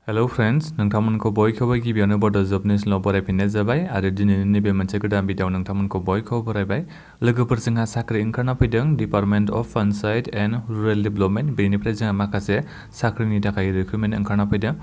Hello friends, नोंथांमोनखौ बयखौबो गिबियावनो बड' जब निउसलाव बरायफिननाय जाबाय आरो दिनैनि नैबे मोनसे गोदान भिडिअ'आव नोंथांमोनखौ बयखौबो बरायबाय। लोगोफोर जोंहा साख्रि ओंखारना फैदों department of panchayat and rural development, बेनिफ्राय जोंहा माखासे साख्रिनि थाखाय रिक्रुटमेन्ट ओंखारना फैदों।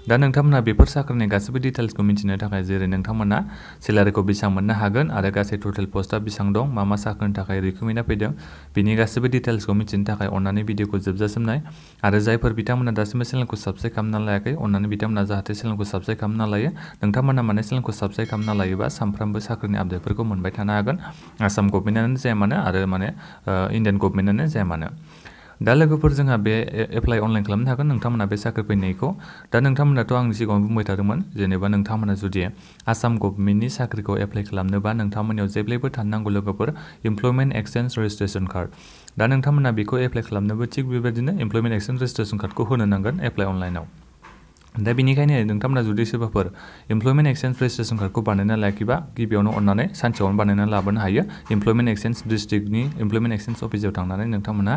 दा नोंथांमोना बेफोर साख्रिनि गासैबो डिटेल्सखौ मिथिनो थाखाय जेरै नोंथांमोना सेलारिखौ बेसेबां मोननो हागोन आरो गासै टटेल पस्टआ बेसेबां दं, मा साख्रिनि थाखाय रिक्रुटमेन्टआ फैदों, बिनि गासैबो डिटेल्सखौ मिथिनो थाखाय अन्नानै भिडिअ'खौ जोबजासिम नाय आरो जायफोर बिथांमोना दासिमबो चेनेलखौ साबस्क्राइब खालामना लायाखै अन्नानै बिथांमोना जाहाथे चेनेलखौ साबस्क्राइब खालामना लायो। नोंथांमोना माने चेनेलखौ साबस्क्राइब खालामना लायोबा सानफ्रामबो साख्रिनि आपडेटफोरखौ मोनबाय थानो हागोन, आसाम गभर्नमेन्टआनो जाया मानो आरो इन्डियान गभर्नमेन्टआनो जाया मानो। दा लोगोफोर जोंहा बे एप्लाइ अनलाइन खालामनो हागोन नोंथांमोना बे साख्रि फैनायखौ। दा नोंथांमोनाथ' आंनि सिगाङाव बुंबाय थादोंमोन जेनेबा नोंथांमोना जुदि आसाम गभर्नमेन्टनि साख्रिखौ एप्लाइ खालामनोबा नोंथांमोननियाव जेब्लायबो थानांगौ लोगोफोर इमप्लयमेन्ट एक्सचेन्ज रेजिस्ट्रेसन कार्ड। दा नोंथांमोना बेखौ एप्लाइ खालामनोबो थिग बेबायदिनो इमप्लयमेन्ट एक्सचेन्ज रेजिस्ट्रेसन कार्डखौ होनो नांगोन एप्लाइ अनलाइनाव। दा बेनिखायनो नोंथांमोना जुदि सोरबाफोर इमप्लयमेन्ट एक्सचेन्ज रेजिस्ट्रेसन कार्डखौ बानायना लायाखैबा गिबियावनो अन्नानै सानसेयावनो बानायना लाबोनो हायो। इमप्लयमेन्ट एक्सचेन्ज डिस्ट्रिक्टनि इमप्लयमेन्ट एक्सचेन्ज अफिसाव थांनानै नोंथांमोना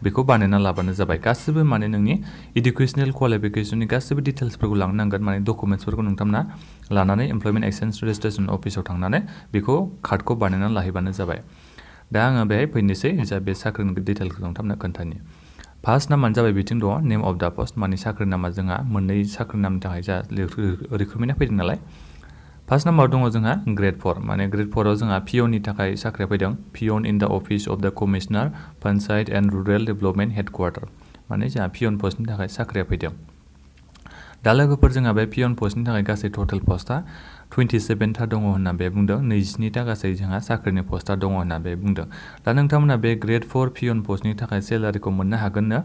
बेखौ बानायना लाबानो जाबाय। गासिबो माने नोंनि इडुकेसनेल क्वालिफिकेसननि गासिबो डिटेल्सफोरखौ लांनो नांगोन, माने डकुमेन्ट्सफोरखौ नोंथांमोना लानानै इमप्लयमेन्ट एक्सचेन्ज रेजिस्ट्रेसन अफिसाव थांनानै बेखौ कार्डखौ बानायना लाहैबानो जाबाय। दा आङो बेहाय फैनोसै जा बे साख्रिनि डिटेल्सखौ नोंथांमोननो खोन्थानि। फार्स्ट नामानो जाबाय बिथिं दङ नेम अफ द पस्ट, माने साख्रि नामा जोंहा मोननै साख्रि नामनि थाखाय जा रिक्रुटमेन्टआ फैदों नालाय। फार्स्ट नाम्बार दङ जोंहा ग्रेड 4, माने ग्रेड 4आव जोंहा पिअननि थाखाय साख्रिया फैदों, पिअन इन द अफिस अफ द कमिशनार पानचायत एन्ड रुरेल डेभेलपमेन्ट हेडक्वार्टार, माने जोंहा पिअन पस्टनि थाखाय साख्रिया फैदों। दा लोगोफोर जोंहा बे पिअन पस्टनि थाखाय गासै टटेल पस्टआ 27था दङ होनना बे बुंदों, 22था गासै जोंहा साख्रिनि पस्टआ दङ होनना बे बुंदों। दा नोंथांमोना बे ग्रेड 4 पिअन पस्टनि थाखाय सेलारिखौ मोननो हागोननो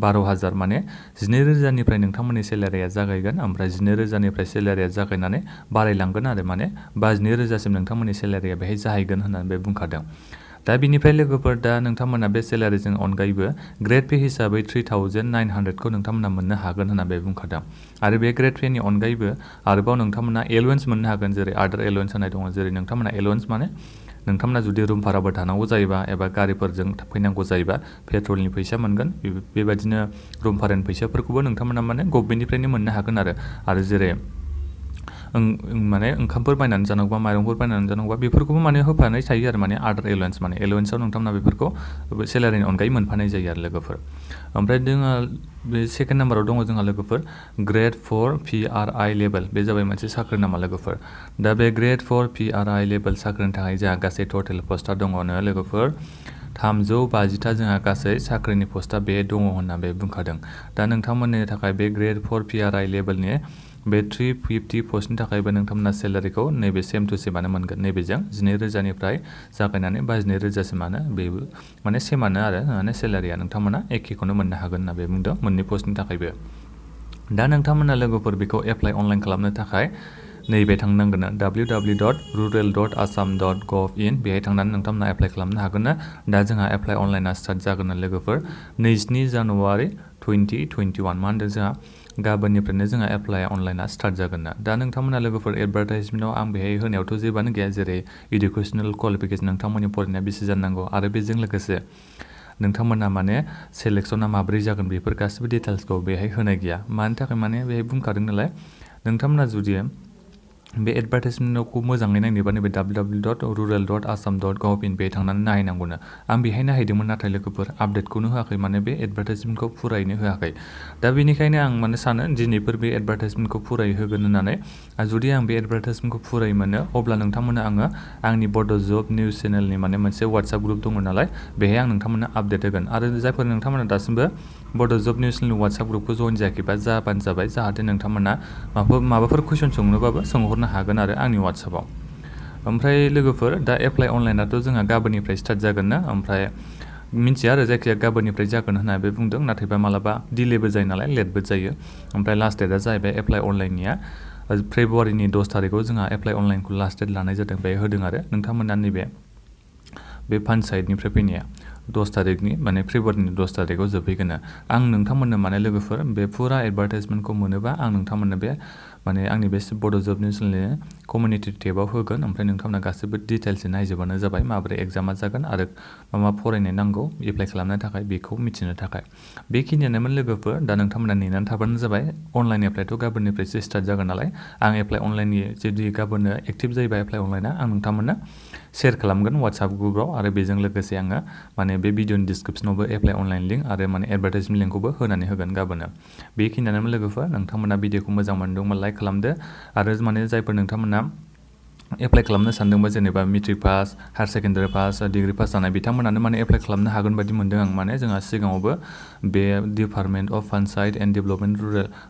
12,000, माने 12,000निफ्राय नोंथांमोननि सेलारिया जागायगोन, ओमफ्राय 12,000निफ्राय सेलारिया जागायनानै बारायलांगोन आरो माने 52,000सिम नोंथांमोननि सेलारिया बेहाय जाहैगोन होननानै बे बुंखादों। दा बिनिफ्राय लोगोफोर दा नोंथांमोना बे सेलारिजों अनगायैबो ग्रेड पे हिसाबै 3,900खौ नोंथांमोना मोननो हागोन होनना बे बुंखादों। आरो बे ग्रेड पेनि अनगायैबो आरोबाव नोंथांमोना एलाउन्स मोननो हागोन, जेरै आदार एलाउन्स होनाय दङ, जेरै नोंथांमोना एलाउन्स माने नोंथांमोना जुदि रुम भाराबो थानांगौ जायोबा एबा गारिफोरजों फैनांगौ जायोबा पेट्रलनि फैसा मोनगोन, बेबायदिनो रुम भारानि फैसाफोरखौबो नोंथांमोना माने गभर्नमेन्टनिफ्रायनो मोननो हागोन आरो जेरै माने ओंखामफोर बायनानै जानांगौबा माइरंफोर बायनानै जानांगौबा बेफोरखौबो माने होफानाय थायो आरो माने आदार एलाउन्स, माने एलाउन्सआव नोंथांमोना बेफोरखौ सेलारिनि अनगायै मोनफानाय जायो आरो लोगोफोर। ओमफ्राय जोंहा बे सेकेन्ड नाम्बाराव दङ जोंहा लोगोफोर ग्रेड 4 PRI लेभेल, बे जाबाय मोनसे साख्रि नामा लोगोफोर। दा बे ग्रेड 4 PRI लेभेल साख्रिनि थाखाय जोंहा गासै टटेल पस्टआ दङनो लोगोफोर 350था जोंहा गासै साख्रिनि पस्टआ बे दङ होनना बे बुंखादों। दा नोंथांमोननि थाखाय बे ग्रेड 4 PRI लेभेलनि बे 350 पस्टनि थाखायबो नोंथांमोना सेलारिखौ नैबे सेम टु सेमानो मोनगोन, नैबेजों 12,000निफ्राय जागायनानै 52,000सिमानो, बेबो माने सेमानो आरो माने सेलारिया नोंथांमोना एखेखौनो मोननो हागोन होनना बे बुंदों मोननै पस्टनि थाखायबो। दा नोंथांमोना लोगोफोर बेखौ एप्लाइ अनलाइन खालामनो थाखाय नैबे थांनांगोन www.rural.assam.gov.in, बेहाय थांनानै नोंथांमोना एप्लाइ खालामनो हागोन। दा जोंहा एप्लाइ अनलाइना स्टार्ट जागोन लोगोफोर 22 जानुवारि 2021, मा होनदों जोंहा गाबोननिफ्रायनो जोंहा एप्लाइ अनलाइना स्टार्ट जागोन। दा नोंथांमोना लोगोफोर एडभार्टाइजमेन्टआव आं बेहाय होनायावथ' जेबोआनो गैया, जेरै इडुकेसनेल क्वालिफिकेसन नोंथांमोननि फरायनाया बेसे जानांगौ आरो बेजों लोगोसे नोंथांमोना माने सेलेक्सना माब्रै जागोन बेफोर गासिबो डिटेल्सखौ बेहाय होनाय गैया। मानि थाखाय माने बेहाय बुंखादों नालाय, नोंथांमोना जुदि बे एडभार्टाइजमेन्टखौ मोजाङै नायनोबा नैबे www.rural.assam.gov.in बेहाय थांनानै नायनांगौनो। आं बेहाय नायहैदोंमोन नाथाय लोगोफोर आपडेटखौनो होआखै, माने बे एडभार्टाइजमेन्टखौ फुरायैनो होआखै। दा बेनिखायनो आं माने सानो दिनैफोर बे एडभार्टाइजमेन्टखौ फुरायै होगोन होननानै। जुदि आं बे एडभार्टाइजमेन्टखौ फुरायै मोनो अब्ला नोंथांमोना आङो आंनि बड' जब निउस चेनेलनि माने मोनसे वाट्सएप ग्रुप दङ नालाय, बेहाय आं नोंथांमोननो आपडेट होगोन। आरो जायफोर नोंथांमोना दासिमबो बड' जब निउस चेनेलनि वाट्सएप ग्रुपखौ जइन जायाखैबा जाबानो जाबाय, जाहाथे नोंथांमोना माबाफोर कुइसन सोंनोबाबो सोंहरनो हागोन आरो आंनि वाट्सएपआव। ओमफ्राय लोगोफोर दा एप्लाइ अनलाइनाथ' जोंहा गाबोननिफ्राय स्टार्ट जागोन ना, ओमफ्राय मिन्थिया आरो जायखिजाया गाबोननिफ्राय जागोन होननानै बे बुंदों, नाथायबा मालाबा डिलेबो जायो नालाय, लेटबो जायो। ओमफ्राय लास्ट डेटआ जाहैबाय एप्लाइ अनलाइननिया फेब्रुवारिनि 10 थारिखआव जोंहा एप्लाइ अनलाइनखौ लास्ट डेट लानाय जादों, बेहाय होदों आरो नोंथांमोना नैबे बे पानचायतनिफ्राय फैनाया। 10 थारिखनि माने फेब्रुवारिनि 10 थारिखआव जोबहैगोन। आं नोंथांमोननो माने लोगोफोर बे फुरा एडभार्टाइजमेन्टखौ मोनोबा आं नोंथांमोननो बे माने आंनि बे बड' जब निउसनि कमिउनिटि टेबाव होगोन। ओमफ्राय नोंथांमोना गासिबो डिटेल्सै नायजोबानो जाबाय माबोरै एग्जामा जागोन आरो मा फरायनाय नांगौ एप्लाइ खालामनो थाखाय बेखौ मिथिनो थाखाय। बेखिनियानोमोन लोगोफोर। दा नोंथांमोना नेनानै थाबानो जाबाय। अनलाइन एप्लाइथ' गाबोननिफ्रायसो स्टार्ट जागोन नालाय आं एप्लाइ अनलाइननि जुदि गाबोननो एक्टिभ जायोबा एप्लाइ अनलाइना आं नोंथांमोननो शेयार खालामगोन वाट्सएप ग्रुपआव आरो बेजों लोगोसे आङो माने बे भिडिअनि डिसक्रिपसनावबो एप्लाइ अनलाइन लिंक आरो माने एडभार्टाइजमेन्ट लिंकखौबो होनानै होगोन गाबोननो। बेखिनियानोमोन लोगोफोर। नोंथांमोना भिडिअखौ मोजां मोनदोंबा लाइक खालामदो आरो माने जायफोर नोंथांमोना एप्लाइ खालामनो सानदोंबा जेनेबा matric pass higher secondary pass degree pass जानाय बिथांमोनानो माने एप्लाइ खालामनो हागोन बायदि मोनदों आं। माने जोंहा सिगाङावबो बे department of panchayat and development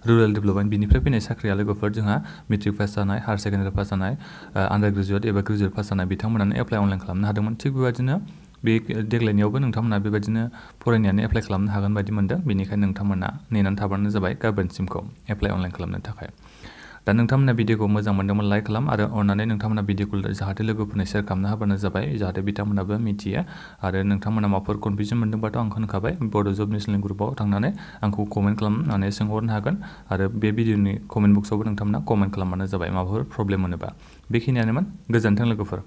rural development बिनिफ्राय फैनाय साख्रिया लोगोफोर जोंहा मेट्रिक पास जानाय हायार सेकेन्डारि पास जानाय आन्डार ग्रेजुवेट एबा ग्रेजुवेट पास जानाय बिथांमोनानो एप्लाइ अनलाइन खालामनो हादोंमोन। थिग बेबायदिनो बे देग्लायनियावबो नोंथांमोना बेबायदिनो फरायनायानो एप्लाइ खालामनो हागोन बायदि मोनदों। बेनिखायनो नोंथांमोना नेनानै थाबानो जाबाय गाबोनसिमखौ एप्लाइ अनलाइन खालामनो थाखाय। दा नोंथांमोना भिडिअखौ मोजां मोनदोंमोन लाइक खालाम आरो अननानै नोंथांमोना भिडिअखौ जाहाथे लोगोफोरनो शेयार खालामना होबानो जाबाय जाहाथे बिथांमोनाबो मिथियो। आरो नोंथांमोना माबाफोर कनफिउजन मोनदोंबाथ' आं होनखाबाय बड' जब निउसनि ग्रुपआव थांनानै आंखौ कमेन्ट खालामनानै सोंहरनो हागोन आरो बे भिडिअनि कमेन्ट बक्सआवबो नोंथांमोना कमेन्ट खालामबानो जाबाय माबाफोर प्रब्लेम मोनोबा। बेखिनियानोमोन। गोजोन्थों लोगोफोर।